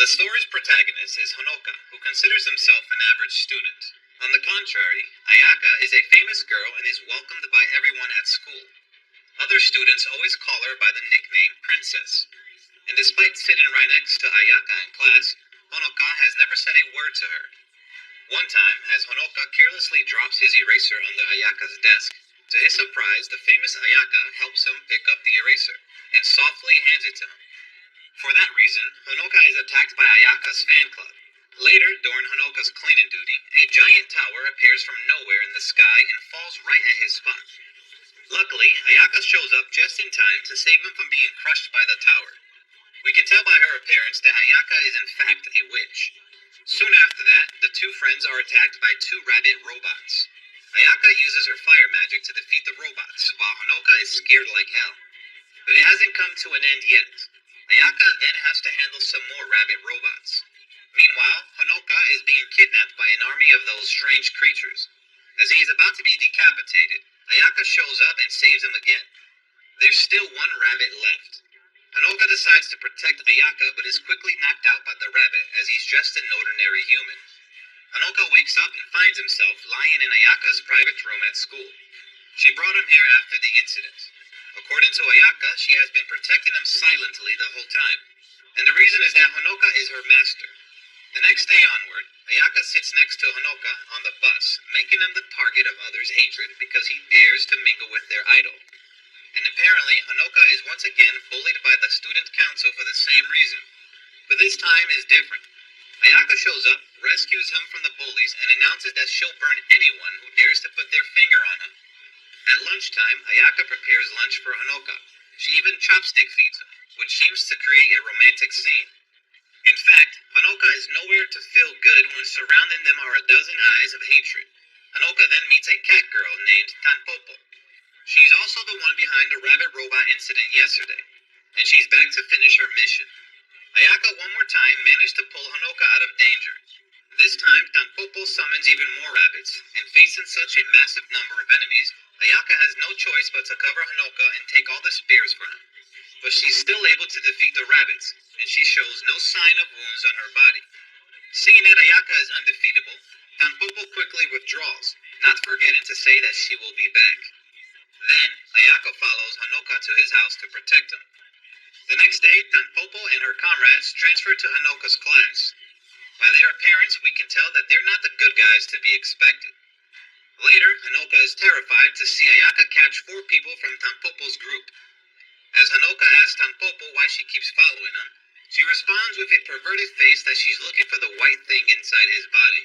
The story's protagonist is Honoka, who considers himself an average student. On the contrary, Ayaka is a famous girl and is welcomed by everyone at school. Other students always call her by the nickname Princess. And despite sitting right next to Ayaka in class, Honoka has never said a word to her. One time, as Honoka carelessly drops his eraser under Ayaka's desk, to his surprise, the famous Ayaka helps him pick up the eraser and softly hands it to him. For that reason, Honoka is attacked by Ayaka's fan club. Later, during Honoka's cleaning duty, a giant tower appears from nowhere in the sky and falls right at his spot. Luckily, Ayaka shows up just in time to save him from being crushed by the tower. We can tell by her appearance that Ayaka is in fact a witch. Soon after that, the two friends are attacked by two rabbit robots. Ayaka uses her fire magic to defeat the robots, while Honoka is scared like hell. But it hasn't come to an end yet. Ayaka then has to handle some more rabbit robots. Meanwhile, Honoka is being kidnapped by an army of those strange creatures. As he is about to be decapitated, Ayaka shows up and saves him again. There's still one rabbit left. Honoka decides to protect Ayaka but is quickly knocked out by the rabbit as he's just an ordinary human. Honoka wakes up and finds himself lying in Ayaka's private room at school. She brought him here after the incident. According to Ayaka, she has been protecting him silently the whole time. And the reason is that Honoka is her master. The next day onward, Ayaka sits next to Honoka on the bus, making him the target of others' hatred because he dares to mingle with their idol. And apparently, Honoka is once again bullied by the student council for the same reason. But this time is different. Ayaka shows up, rescues him from the bullies, and announces that she'll burn anyone who dares to put their finger on him. At lunchtime, Ayaka prepares lunch for Honoka. She even chopstick feeds him, which seems to create a romantic scene. In fact, Honoka is nowhere to feel good when surrounding them are a dozen eyes of hatred. Honoka then meets a cat girl named Tanpopo. She's also the one behind the rabbit robot incident yesterday, and she's back to finish her mission. Ayaka one more time managed to pull Honoka out of danger. This time, Tanpopo summons even more rabbits, and facing such a massive number of enemies, Ayaka has no choice but to cover Honoka and take all the spears from him. But she's still able to defeat the rabbits, and she shows no sign of wounds on her body. Seeing that Ayaka is undefeatable, Tanpopo quickly withdraws, not forgetting to say that she will be back. Then, Ayaka follows Honoka to his house to protect him. The next day, Tanpopo and her comrades transfer to Honoka's class. By their appearance, we can tell that they're not the good guys to be expected. Later, Honoka is terrified to see Ayaka catch 4 people from Tanpopo's group. As Honoka asks Tanpopo why she keeps following him, she responds with a perverted face that she's looking for the white thing inside his body.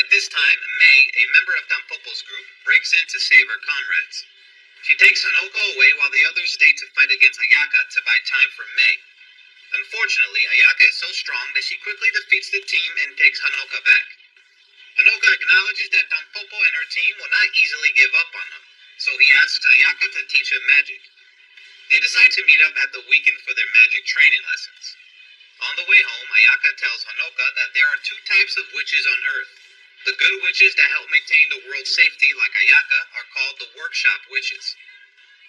At this time, Mei, a member of Tanpopo's group, breaks in to save her comrades. She takes Honoka away while the others stay to fight against Ayaka to buy time for Mei. Unfortunately, Ayaka is so strong that she quickly defeats the team and takes Honoka back. Honoka acknowledges that Tanpopo and her team will not easily give up on them, so he asks Ayaka to teach him magic. They decide to meet up at the weekend for their magic training lessons. On the way home, Ayaka tells Honoka that there are 2 types of witches on Earth. The good witches that help maintain the world's safety, like Ayaka, are called the workshop witches.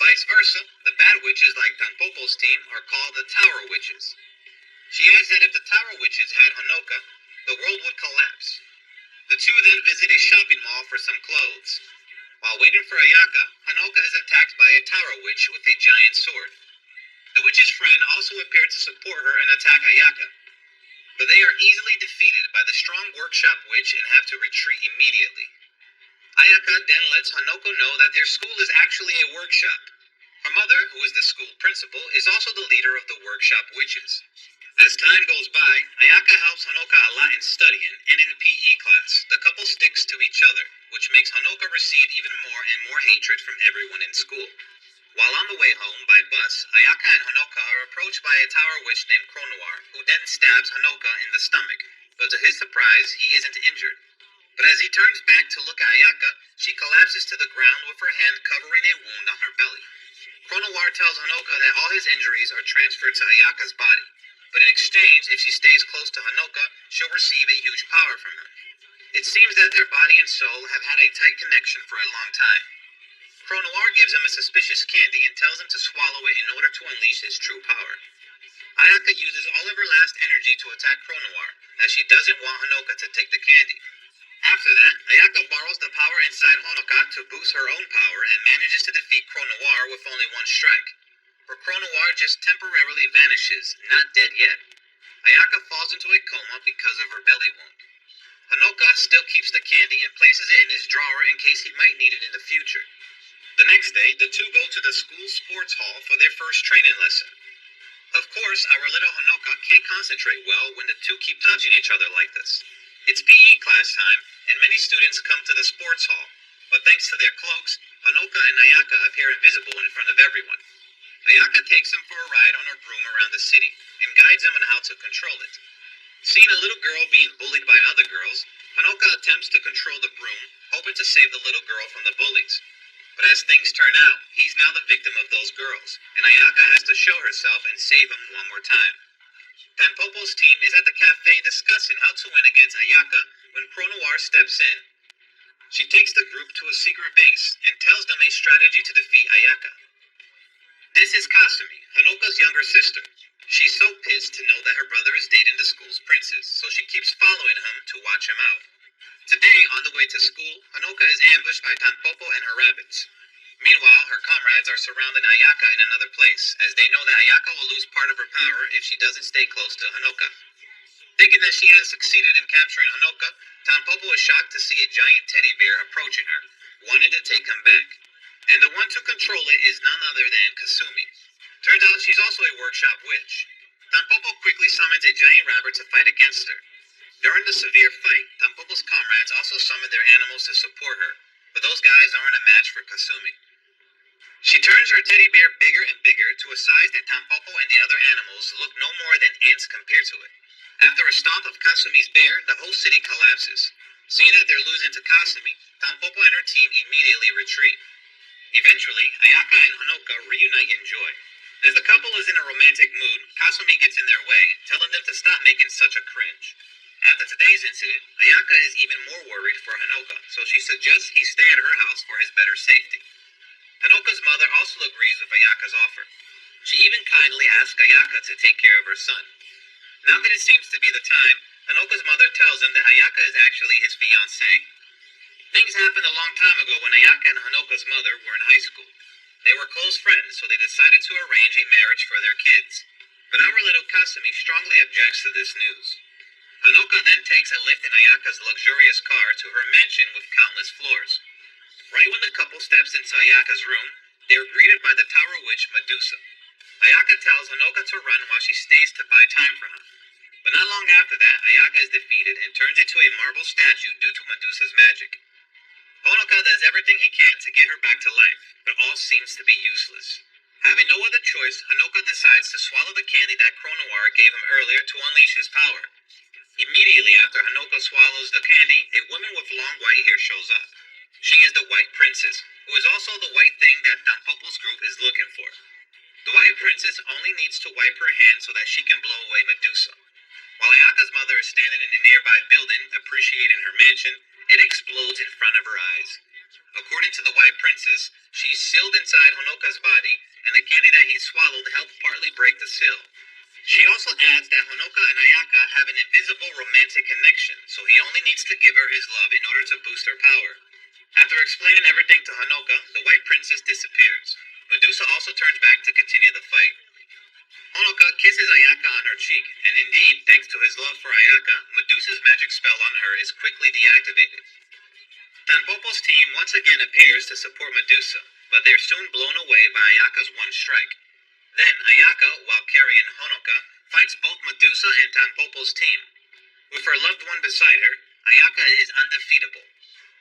Vice versa, the bad witches like Tanpopo's team are called the tower witches. She adds that if the tower witches had Honoka, the world would collapse. The two then visit a shopping mall for some clothes. While waiting for Ayaka, Honoka is attacked by a tower witch with a giant sword. The witch's friend also appeared to support her and attack Ayaka, but they are easily defeated by the strong workshop witch and have to retreat immediately. Ayaka then lets Honoka know that their school is actually a workshop. Her mother, who is the school principal, is also the leader of the workshop witches. As time goes by, Ayaka helps Honoka a lot in studying, and in the PE class, the couple sticks to each other, which makes Honoka receive even more and more hatred from everyone in school. While on the way home by bus, Ayaka and Honoka are approached by a tower witch named Cronoir, who then stabs Honoka in the stomach, but to his surprise, he isn't injured. But as he turns back to look at Ayaka, she collapses to the ground with her hand covering a wound on her belly. Cronoir tells Honoka that all his injuries are transferred to Ayaka's body, but in exchange, if she stays close to Honoka, she'll receive a huge power from him. It seems that their body and soul have had a tight connection for a long time. Cronoir gives him a suspicious candy and tells him to swallow it in order to unleash his true power. Ayaka uses all of her last energy to attack Cronoir, as she doesn't want Honoka to take the candy. After that, Ayaka borrows the power inside Honoka to boost her own power and manages to defeat Cronoir with only one strike. But Cronoir just temporarily vanishes, not dead yet. Ayaka falls into a coma because of her belly wound. Honoka still keeps the candy and places it in his drawer in case he might need it in the future. The next day, the two go to the school sports hall for their first training lesson. Of course, our little Honoka can't concentrate well when the two keep touching each other like this. It's PE class time, and many students come to the sports hall, but thanks to their cloaks, Honoka and Ayaka appear invisible in front of everyone. Ayaka takes them for a ride on her broom around the city, and guides them on how to control it. Seeing a little girl being bullied by other girls, Honoka attempts to control the broom, hoping to save the little girl from the bullies. But as things turn out, he's now the victim of those girls, and Ayaka has to show herself and save him one more time. Tanpopo's team is at the cafe discussing how to win against Ayaka when Cronoir steps in. She takes the group to a secret base and tells them a strategy to defeat Ayaka. This is Kasumi, Honoka's younger sister. She's so pissed to know that her brother is dating the school's princess, so she keeps following him to watch him out. Today, on the way to school, Honoka is ambushed by Tanpopo and her rabbits. Meanwhile, her comrades are surrounding Ayaka in another place, as they know that Ayaka will lose part of her power if she doesn't stay close to Honoka. Thinking that she has succeeded in capturing Honoka, Tanpopo is shocked to see a giant teddy bear approaching her, wanting to take him back. And the one to control it is none other than Kasumi. Turns out she's also a workshop witch. Tanpopo quickly summons a giant rabbit to fight against her. During the severe fight, Tanpopo's comrades also summon their animals to support her, but those guys aren't a match for Kasumi. She turns her teddy bear bigger and bigger to a size that Tanpopo and the other animals look no more than ants compared to it. After a stomp of Kasumi's bear, the whole city collapses. Seeing that they're losing to Kasumi, Tanpopo and her team immediately retreat. Eventually, Ayaka and Honoka reunite in joy. As the couple is in a romantic mood, Kasumi gets in their way, telling them to stop making such a cringe. After today's incident, Ayaka is even more worried for Honoka, so she suggests he stay at her house for his better safety. Honoka's mother also agrees with Ayaka's offer. She even kindly asks Ayaka to take care of her son. Now that it seems to be the time, Honoka's mother tells him that Ayaka is actually his fiancée. Things happened a long time ago when Ayaka and Honoka's mother were in high school. They were close friends, so they decided to arrange a marriage for their kids. But our little Kasumi strongly objects to this news. Honoka then takes a lift in Ayaka's luxurious car to her mansion with countless floors. Right when the couple steps into Ayaka's room, they are greeted by the Tower Witch Medusa. Ayaka tells Honoka to run while she stays to buy time for him. But not long after that, Ayaka is defeated and turns into a marble statue due to Medusa's magic. Honoka does everything he can to get her back to life, but all seems to be useless. Having no other choice, Honoka decides to swallow the candy that Cronoir gave him earlier to unleash his power. Immediately after Honoka swallows the candy, a woman with long white hair shows up. She is the White Princess, who is also the white thing that Tanpopo's group is looking for. The White Princess only needs to wipe her hand so that she can blow away Medusa. While Ayaka's mother is standing in a nearby building, appreciating her mansion, it explodes in front of her eyes. According to the White Princess, she's sealed inside Honoka's body, and the candy that he swallowed helped partly break the seal. She also adds that Honoka and Ayaka have an invisible romantic connection, so he only needs to give her his love in order to boost her power. After explaining everything to Honoka, the White Princess disappears. Medusa also turns back to continue the fight. Honoka kisses Ayaka on her cheek, and indeed, thanks to his love for Ayaka, Medusa's magic spell on her is quickly deactivated. Tanpopo's team once again appears to support Medusa, but they're soon blown away by Ayaka's one strike. Then Ayaka, while carrying Honoka, fights both Medusa and Tanpopo's team. With her loved one beside her, Ayaka is undefeatable.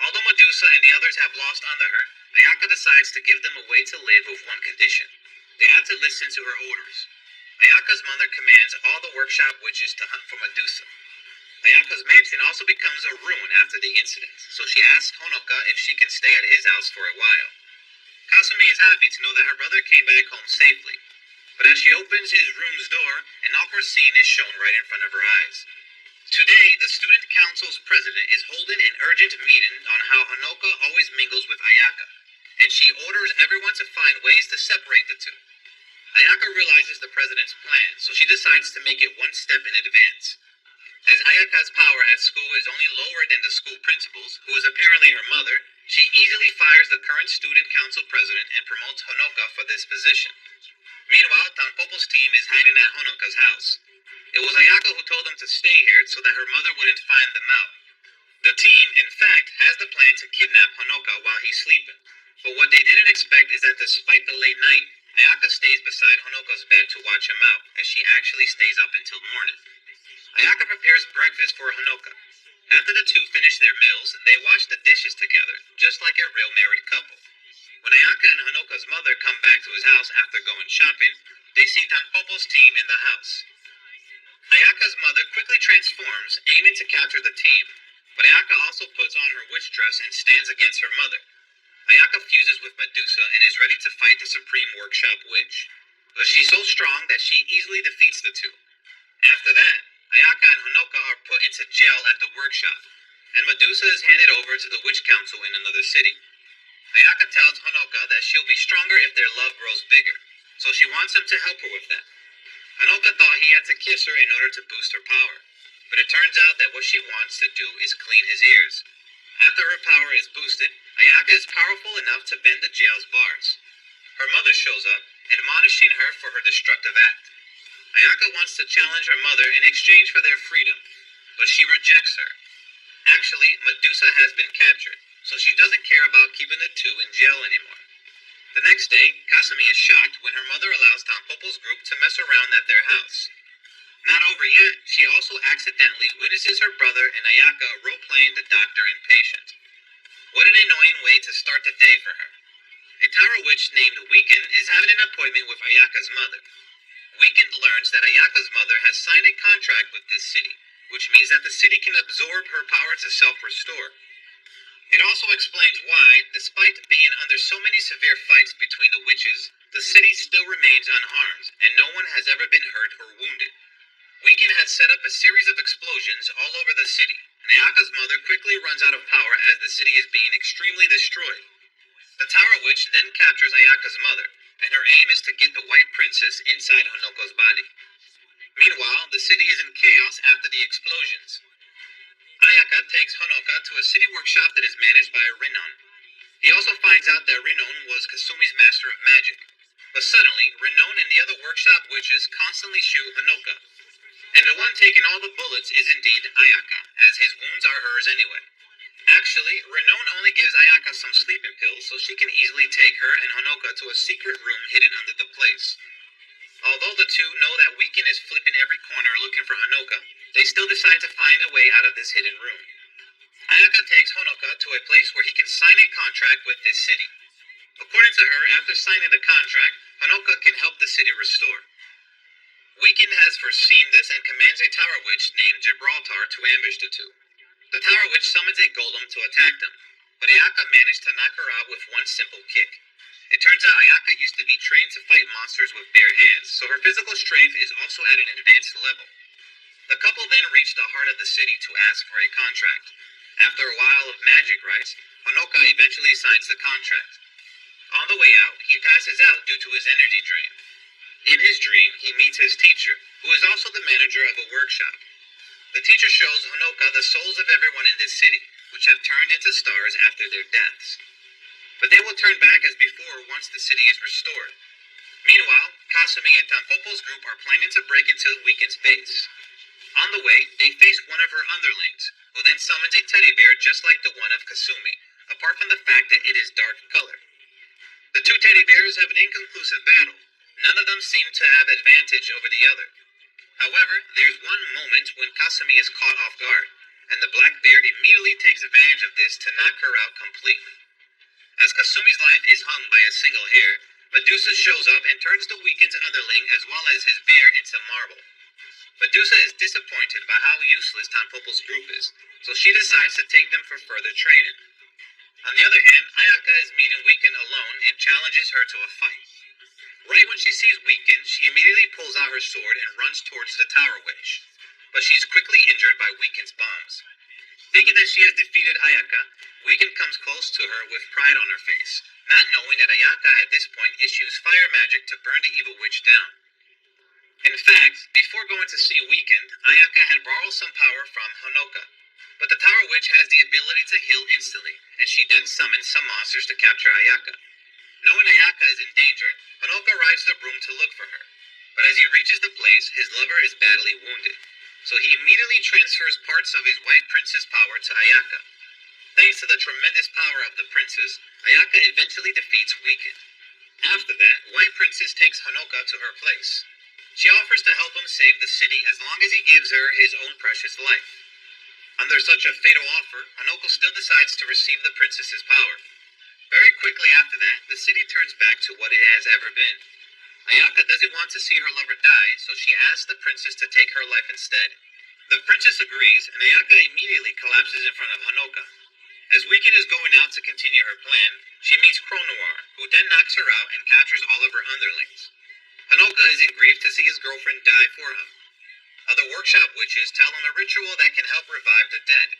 Although Medusa and the others have lost under her, Ayaka decides to give them a way to live with one condition. They have to listen to her orders. Ayaka's mother commands all the workshop witches to hunt for Medusa. Ayaka's mansion also becomes a ruin after the incident, so she asks Honoka if she can stay at his house for a while. Kasumi is happy to know that her brother came back home safely, but as she opens his room's door, an awkward scene is shown right in front of her eyes. Today, the student council's president is holding an urgent meeting on how Honoka always mingles with Ayaka, and she orders everyone to find ways to separate the two. Ayaka realizes the president's plan, so she decides to make it one step in advance. As Ayaka's power at school is only lower than the school principal's, who is apparently her mother, she easily fires the current student council president and promotes Honoka for this position. Meanwhile, Tanpopo's team is hiding at Honoka's house. It was Ayaka who told them to stay here so that her mother wouldn't find them out. The team, in fact, has the plan to kidnap Honoka while he's sleeping. But what they didn't expect is that despite the late night, Ayaka stays beside Honoka's bed to watch him out, as she actually stays up until morning. Ayaka prepares breakfast for Honoka. After the two finish their meals, they wash the dishes together, just like a real married couple. When Ayaka and Honoka's mother come back to his house after going shopping, they see Tanpopo's team in the house. Ayaka's mother quickly transforms, aiming to capture the team, but Ayaka also puts on her witch dress and stands against her mother. Ayaka fuses with Medusa and is ready to fight the Supreme Workshop Witch, but she's so strong that she easily defeats the two. After that, Ayaka and Honoka are put into jail at the workshop, and Medusa is handed over to the Witch Council in another city. Ayaka tells Honoka that she'll be stronger if their love grows bigger, so she wants him to help her with that. Honoka thought he had to kiss her in order to boost her power, but it turns out that what she wants to do is clean his ears. After her power is boosted, Ayaka is powerful enough to bend the jail's bars. Her mother shows up, admonishing her for her destructive act. Ayaka wants to challenge her mother in exchange for their freedom, but she rejects her. Actually, Medusa has been captured, so she doesn't care about keeping the two in jail anymore. The next day, Kasumi is shocked when her mother allows Tanpopo's group to mess around at their house. Not over yet, she also accidentally witnesses her brother and Ayaka role-playing the doctor and patient. What an annoying way to start the day for her. A Tara witch named Weekend is having an appointment with Ayaka's mother. Weekend learns that Ayaka's mother has signed a contract with this city, which means that the city can absorb her power to self-restore. It also explains why, despite being under so many severe fights between the witches, the city still remains unharmed, and no one has ever been hurt or wounded. Weekend has set up a series of explosions all over the city, and Ayaka's mother quickly runs out of power as the city is being extremely destroyed. The Tower Witch then captures Ayaka's mother, and her aim is to get the White Princess inside Honoka's body. Meanwhile, the city is in chaos after the explosions. Ayaka takes Honoka to a city workshop that is managed by Rinon. He also finds out that Rinon was Kasumi's master of magic. But suddenly, Rinon and the other workshop witches constantly shoot Honoka. And the one taking all the bullets is indeed Ayaka, as his wounds are hers anyway. Actually, Rinon only gives Ayaka some sleeping pills so she can easily take her and Honoka to a secret room hidden under the place. Although the two know that Weekend is flipping every corner looking for Honoka, they still decide to find a way out of this hidden room. Ayaka takes Honoka to a place where he can sign a contract with this city. According to her, after signing the contract, Honoka can help the city restore. Weekend has foreseen this and commands a Tower Witch named Gibraltar to ambush the two. The Tower Witch summons a golem to attack them, but Ayaka managed to knock her out with one simple kick. It turns out Ayaka used to be trained to fight monsters with bare hands, so her physical strength is also at an advanced level. The couple then reach the heart of the city to ask for a contract. After a while of magic rites, Honoka eventually signs the contract. On the way out, he passes out due to his energy drain. In his dream, he meets his teacher, who is also the manager of a workshop. The teacher shows Honoka the souls of everyone in this city, which have turned into stars after their deaths. But they will turn back as before once the city is restored. Meanwhile, Kasumi and Tanpopo's group are planning to break into Weekend's base. On the way, they face one of her underlings, who then summons a teddy bear just like the one of Kasumi, apart from the fact that it is dark color. The two teddy bears have an inconclusive battle. None of them seem to have advantage over the other. However, there's one moment when Kasumi is caught off guard, and the black bear immediately takes advantage of this to knock her out completely. As Kasumi's life is hung by a single hair, Medusa shows up and turns the Weekend's underling as well as his bear into marble. Medusa is disappointed by how useless Tanpopo's group is, so she decides to take them for further training. On the other hand, Ayaka is meeting Weekend alone and challenges her to a fight. Right when she sees Weekend, she immediately pulls out her sword and runs towards the Tower Witch, but she is quickly injured by Weekend's bombs. Thinking that she has defeated Ayaka, Weekend comes close to her with pride on her face, not knowing that Ayaka at this point issues fire magic to burn the evil witch down. In fact, before going to see Weekend, Ayaka had borrowed some power from Honoka. But the Tower Witch has the ability to heal instantly, and she then summons some monsters to capture Ayaka. Knowing Ayaka is in danger, Honoka rides the broom to look for her. But as he reaches the place, his lover is badly wounded. So he immediately transfers parts of his White Princess power to Ayaka. Thanks to the tremendous power of the princess, Ayaka eventually defeats Weekend. After that, White Princess takes Honoka to her place. She offers to help him save the city as long as he gives her his own precious life. Under such a fatal offer, Honoka still decides to receive the princess's power. Very quickly after that, the city turns back to what it has ever been. Ayaka doesn't want to see her lover die, so she asks the princess to take her life instead. The princess agrees, and Ayaka immediately collapses in front of Honoka. As Weekend is going out to continue her plan, she meets Noir, who then knocks her out and captures all of her underlings. Honoka isn't grieved to see his girlfriend die for him. Other workshop witches tell him a ritual that can help revive the dead.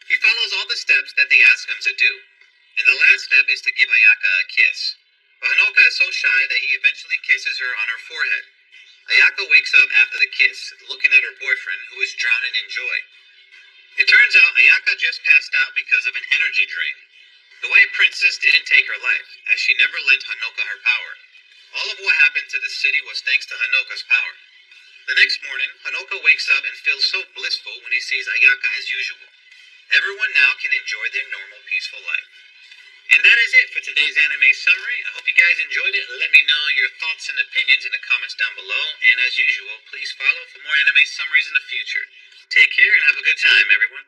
He follows all the steps that they ask him to do, and the last step is to give Ayaka a kiss. But Honoka is so shy that he eventually kisses her on her forehead. Ayaka wakes up after the kiss, looking at her boyfriend, who is drowning in joy. It turns out Ayaka just passed out because of an energy drain. The White Princess didn't take her life, as she never lent Honoka her power. All of what happened to the city was thanks to Honoka's power. The next morning, Honoka wakes up and feels so blissful when he sees Ayaka as usual. Everyone now can enjoy their normal, peaceful life. And that is it for today's anime summary. I hope you guys enjoyed it. Let me know your thoughts and opinions in the comments down below. And as usual, please follow for more anime summaries in the future. Take care and have a good time, everyone.